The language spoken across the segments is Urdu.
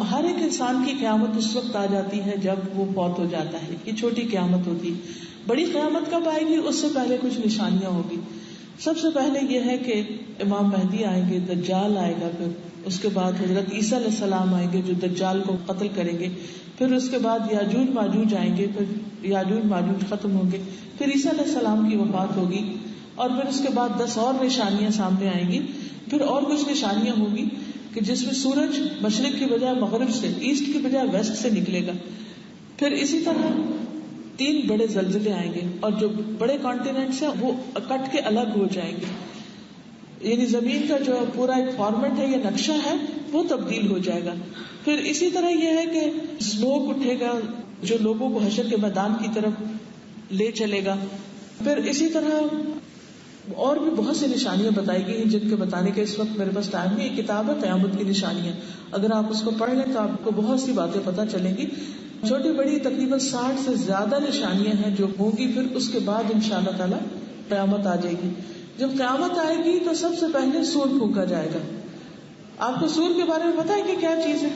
ہر ایک انسان کی قیامت اس وقت آ جاتی ہے جب وہ فوت ہو جاتا ہے. یہ چھوٹی قیامت ہوتی ہے. بڑی قیامت کب آئے گی؟ اس سے پہلے کچھ نشانیاں ہوگی. سب سے پہلے یہ ہے کہ امام مہدی آئیں گے، دجال آئے گا، پھر اس کے بعد حضرت عیسیٰ علیہ السلام آئیں گے جو دجال کو قتل کریں گے، پھر اس کے بعد یاجوج ماجوج آئیں گے، پھر یاجوج ماجوج ختم ہوں گے، پھر عیسیٰ علیہ السلام کی وفات ہوگی، اور پھر اس کے بعد 10 اور نشانیاں سامنے آئیں گی. پھر اور کچھ نشانیاں ہوں گی کہ جس میں سورج مشرق کی بجائے مغرب سے، ایسٹ کی بجائے ویسٹ سے نکلے گا. پھر اسی طرح 3 بڑے زلزلے آئیں گے، اور جو بڑے کانٹیننٹس ہیں وہ کٹ کے الگ ہو جائیں گے. یعنی زمین کا جو پورا ایک فارمیٹ ہے یا نقشہ ہے وہ تبدیل ہو جائے گا. پھر اسی طرح یہ ہے کہ اسموک اٹھے گا جو لوگوں کو حشر کے میدان کی طرف لے چلے گا. پھر اسی طرح اور بھی بہت سی نشانیاں بتائی گئی ہیں جن کے بتانے کے اس وقت میرے پاس ٹائم نہیں. یہ کتاب ہے قیامت کی نشانیاں، اگر آپ اس کو پڑھ لیں تو آپ کو بہت سی باتیں پتہ چلیں گی. چھوٹی بڑی تقریباً 60 سے زیادہ نشانیاں ہیں جو ہوں گی. پھر اس کے بعد انشاءاللہ تعالی قیامت آ جائے گی. جب قیامت آئے گی تو سب سے پہلے سور پھونکا جائے گا. آپ کو سور کے بارے میں پتا ہے کہ کیا چیز ہے؟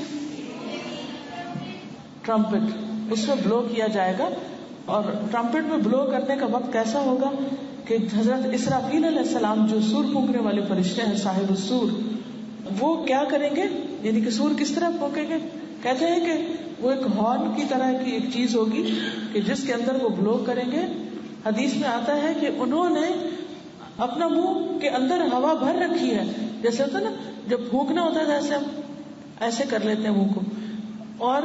ٹرمپٹ. اس میں بلو کیا جائے گا، اور ٹرمپٹ میں بلو کرنے کا وقت کیسا ہوگا کہ حضرت اسرافیل علیہ السلام جو سور پھونکنے والے فرشتے ہیں، صاحب السور، وہ کیا کریں گے؟ یعنی کہ سور کس طرح پھونکیں گے؟ کہتے ہیں کہ وہ ایک ہارن کی طرح کی ایک چیز ہوگی کہ جس کے اندر وہ بلو کریں گے. حدیث میں آتا ہے کہ انہوں نے اپنا منہ کے اندر ہوا بھر رکھی ہے، جیسے ہوتا ہے نا جب پھونکنا ہوتا ہے ایسے ہم ایسے کر لیتے ہیں منہ کو، اور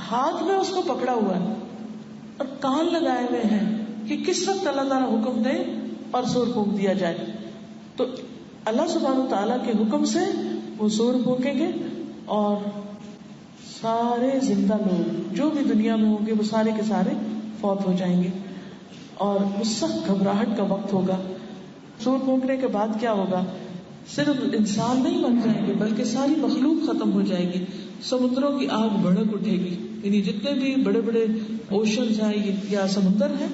ہاتھ میں اس کو پکڑا ہوا ہے اور کان لگائے ہوئے ہیں کہ کس وقت اللہ تعالیٰ حکم دے اور سور پھونک دیا جائے. تو اللہ سبحانہ وتعالیٰ کے حکم سے وہ سور پھونکیں گے، اور سارے زندہ لوگ جو بھی دنیا میں ہوں گے وہ سارے کے سارے فوت ہو جائیں گے، اور وہ سخت گھبراہٹ کا وقت ہوگا. سور پھونکنے کے بعد کیا ہوگا؟ صرف انسان نہیں مر جائیں گے بلکہ ساری مخلوق ختم ہو جائے گی. سمندروں کی آگ بھڑک اٹھے گی، یعنی جتنے بھی بڑے بڑے اوشنز ہیں یا سمندر ہیں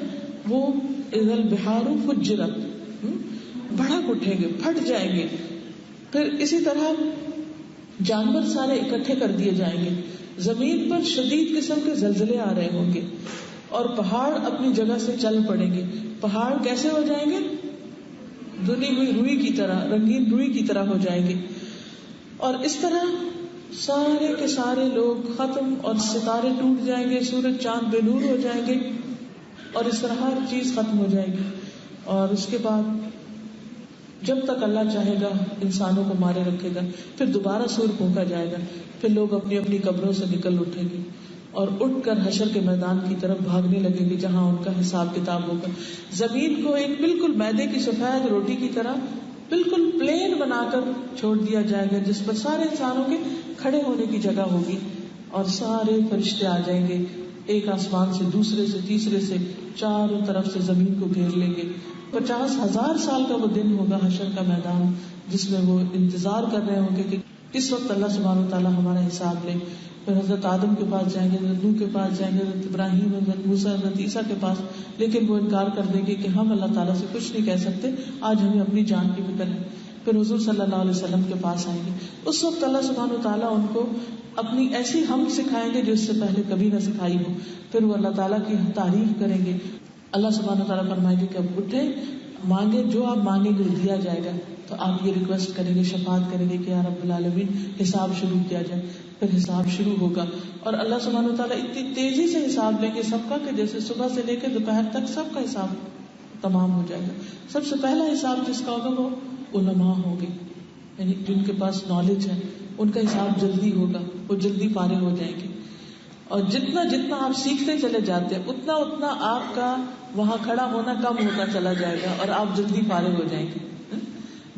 وہ اذا البحار فجرت، بھڑک اٹھیں گے، پھٹ جائیں گے. پھر اسی طرح جانور سارے اکٹھے کر دیے جائیں گے. زمین پر شدید قسم کے زلزلے آ رہے ہوں گے، اور پہاڑ اپنی جگہ سے چل پڑیں گے. پہاڑ کیسے ہو جائیں گے؟ دھلی ہوئی روئی کی طرح، رنگین روئی کی طرح ہو جائیں گے. اور اس طرح سارے کے سارے لوگ ختم، اور ستارے ٹوٹ جائیں گے، سورج چاند بے نور ہو جائیں گے، اور اس طرح ہر چیز ختم ہو جائے گی. اور اس کے بعد جب تک اللہ چاہے گا انسانوں کو مارے رکھے گا. پھر دوبارہ سور پھونکا جائے گا، پھر لوگ اپنی اپنی قبروں سے نکل اٹھیں گے اور اٹھ کر حشر کے میدان کی طرف بھاگنے لگیں گے جہاں ان کا حساب کتاب ہوگا. زمین کو ایک بالکل میدے کی سفید روٹی کی طرح بالکل پلین بنا کر چھوڑ دیا جائے گا، جس پر سارے انسانوں کے کھڑے ہونے کی جگہ ہوگی، اور سارے فرشتے آ جائیں گے ایک آسمان سے، دوسرے سے، تیسرے سے، چاروں طرف سے زمین کو گھیر لیں گے. 50,000 سال کا وہ دن ہوگا حشر کا میدان، جس میں وہ انتظار کر رہے ہوں گے کہ کس وقت اللہ سبحانہ وتعالیٰ ہمارا حساب لے. پھر حضرت آدم کے پاس جائیں گے، حضرت نوح کے پاس جائیں گے، حضرت ابراہیم، حضرت موسیٰ، حضرت عیسیٰ کے پاس، لیکن وہ انکار کر دیں گے کہ ہم اللہ تعالیٰ سے کچھ نہیں کہہ سکتے، آج ہمیں اپنی جان کی فکر ہے. پھر حضور صلی اللہ علیہ وسلم کے پاس آئیں گے. اس وقت اللہ سبحانہ وتعالیٰ ان کو اپنی ایسی حمد سکھائیں گے جو اس سے پہلے کبھی نہ سکھائی ہو. پھر وہ اللہ تعالیٰ کی تعریف کریں گے. اللہ سبحانہ وتعالیٰ فرمائیں گے کہ اب اٹھے، مانگے، جو آپ مانگیں گے دیا جائے گا. تو آپ یہ ریکویسٹ کریں گے، شفاعت کریں گے کہ یا رب العالمین حساب شروع کیا جائے. پھر حساب شروع ہوگا، اور اللہ سبحانہ وتعالیٰ اتنی تیزی سے حساب لیں گے سب کا کہ جیسے صبح سے لے کے دوپہر تک سب کا حساب تمام ہو جائے گا. سب سے پہلا حساب جس کا ہوگا وہ علماء ہوں گے، یعنی جن کے پاس نالج ہے، ان کا حساب جلدی ہوگا، وہ جلدی فارغ ہو جائیں گے. اور جتنا جتنا آپ سیکھتے چلے جاتے ہیں اتنا اتنا آپ کا وہاں کھڑا ہونا کم ہوتا چلا جائے گا اور آپ جلدی فارغ ہو جائیں گے.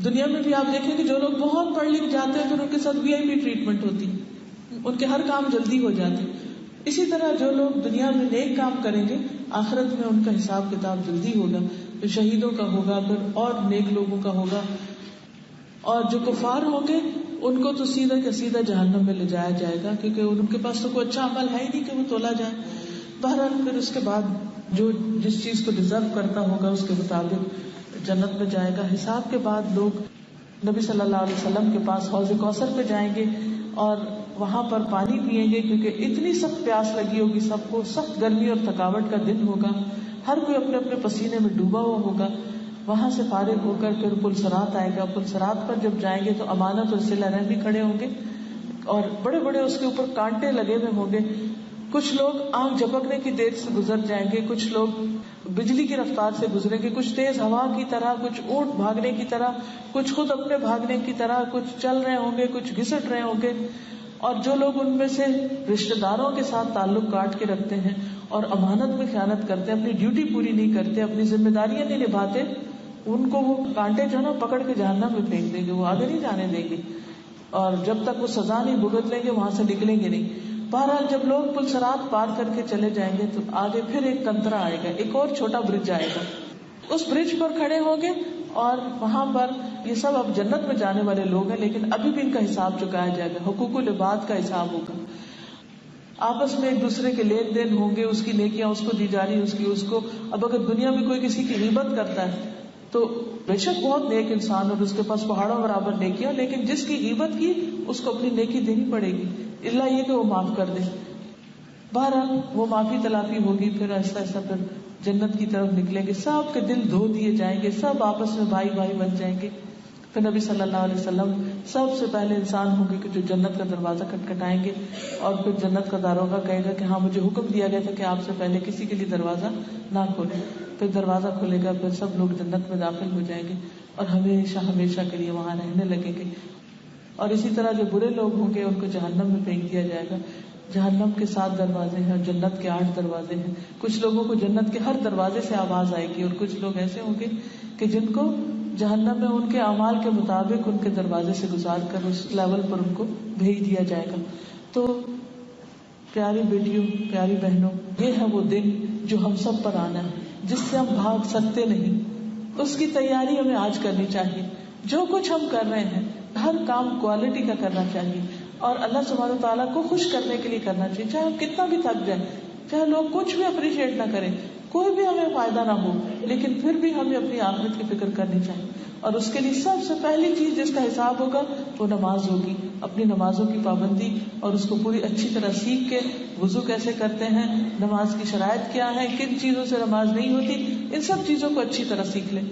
دنیا میں بھی آپ دیکھیں کہ جو لوگ بہت پڑھ لکھ جاتے ہیں پھر ان کے ساتھ VIP ٹریٹمنٹ ہوتی ہے، ان کے ہر کام جلدی ہو جاتے ہیں. اسی طرح جو لوگ دنیا میں نیک کام کریں گے آخرت میں ان کا حساب کتاب جلدی ہوگا. پھر شہیدوں کا ہوگا، پھر اور نیک لوگوں کا ہوگا. اور جو کفار ہوں گے ان کو تو سیدھا کا سیدھا جہنم میں لے جایا جائے گا، کیونکہ ان کے پاس تو کوئی اچھا عمل ہے ہی نہیں کہ وہ تولا جائے. بہرحال پھر اس کے بعد جو جس چیز کو ڈیزرو کرتا ہوگا اس کے مطابق جنت میں جائے گا. حساب کے بعد لوگ نبی صلی اللہ علیہ وسلم کے پاس حوض کوثر پہ جائیں گے اور وہاں پر پانی پیئیں گے کیونکہ اتنی سخت پیاس لگی ہوگی سب کو, سخت گرمی اور تھکاوٹ کا دن ہوگا, ہر کوئی اپنے اپنے پسینے میں ڈوبا ہوا ہوگا. وہاں سے فارغ ہو کر پھر پلسرات آئے گا. پلسرات پر جب جائیں گے تو امانت اور صلہ رحم بھی کھڑے ہوں گے اور بڑے بڑے اس کے اوپر کانٹے لگے ہوئے ہوں گے. کچھ لوگ آنکھ جھپکنے کی دیر سے گزر جائیں گے, کچھ لوگ بجلی کی رفتار سے گزریں گے, کچھ تیز ہوا کی طرح, کچھ اونٹ بھاگنے کی طرح, کچھ خود اپنے بھاگنے کی طرح, کچھ چل رہے ہوں گے, کچھ گھسٹ رہے ہوں گے. اور جو لوگ ان میں سے رشتہ داروں کے ساتھ تعلق کاٹ کے رکھتے ہیں اور امانت میں خیانت کرتے ہیں, اپنی ڈیوٹی پوری نہیں کرتے, اپنی ذمہ داریاں نہیں نبھاتے, ان کو وہ کانٹے جو ہے نا پکڑ کے جہنم میں پھینک دیں گے, وہ آگے نہیں جانے دیں گے, اور جب تک وہ سزا نہیں بھگت لیں گے وہاں سے نکلیں گے نہیں. بہرحال جب لوگ پلسرات پار کر کے چلے جائیں گے تو آگے پھر ایک کنترا آئے گا, ایک اور چھوٹا برج آئے گا. اس برج پر کھڑے ہوں گے اور وہاں پر یہ سب اب جنت میں جانے والے لوگ ہیں, لیکن ابھی بھی ان کا حساب چکایا جائے گا, حقوق العباد کا حساب ہوگا. آپس میں ایک دوسرے کے لین دین ہوں گے, اس کی نیکیاں اس کو دی جانی, اس کی اس کو. اب اگر دنیا میں کوئی کسی کی غیبت کرتا ہے تو بے شک بہت نیک انسان اور اس کے پاس پہاڑوں برابر نیکیاں, لیکن جس کی غیبت کی اس کو اپنی نیکی دینی پڑے گی, اللہ یہ کہ وہ معاف کر دے. بہرحال وہ معافی تلافی ہوگی, پھر ایسا ایسا پھر جنت کی طرف نکلیں گے, سب کے دل دھو دیے جائیں گے, سب آپس میں بھائی بھائی بن جائیں گے. پھر نبی صلی اللہ علیہ وسلم سب سے پہلے انسان ہوں گے کہ جو جنت کا دروازہ کھٹکھٹائیں گے, اور پھر جنت کا داروغہ کہے گا کہ ہاں مجھے حکم دیا گیا تھا کہ آپ سے پہلے کسی کے لیے دروازہ نہ کھولے. پھر دروازہ کھلے گا, پھر سب لوگ جنت میں داخل ہو جائیں گے اور ہمیشہ ہمیشہ کے لیے وہاں رہنے لگیں گے. اور اسی طرح جو برے لوگ ہوں گے ان کو جہنم میں پھینک دیا جائے گا. جہنم کے 7 دروازے ہیں اور جنت کے 8 دروازے ہیں. کچھ لوگوں کو جنت کے ہر دروازے سے آواز آئے گی, اور کچھ لوگ ایسے ہوں گے کہ جن کو جہنم میں ان کے اعمال کے مطابق ان کے دروازے سے گزار کر اس لیول پر ان کو بھیج دیا جائے گا. تو پیاری بیٹیوں, پیاری بہنوں, یہ ہے وہ دن جو ہم سب پر آنا ہے, جس سے ہم بھاگ سکتے نہیں. اس کی تیاری ہمیں آج کرنی چاہیے. جو کچھ ہم کر رہے ہیں ہر کام کوالٹی کا کرنا چاہیے, اور اللہ سبحانہ و تعالیٰ کو خوش کرنے کے لیے کرنا چاہیے. چاہے ہم کتنا بھی تھک جائیں, چاہے لوگ کچھ بھی اپریشیٹ نہ کریں, کوئی بھی ہمیں فائدہ نہ ہو, لیکن پھر بھی ہمیں اپنی آخرت کی فکر کرنی چاہیے. اور اس کے لیے سب سے پہلی چیز جس کا حساب ہوگا وہ نماز ہوگی. اپنی نمازوں کی پابندی, اور اس کو پوری اچھی طرح سیکھ کے وضو کیسے کرتے ہیں, نماز کی شرائط کیا ہے, کن چیزوں سے نماز نہیں ہوتی, ان سب چیزوں کو اچھی طرح سیکھ لیں.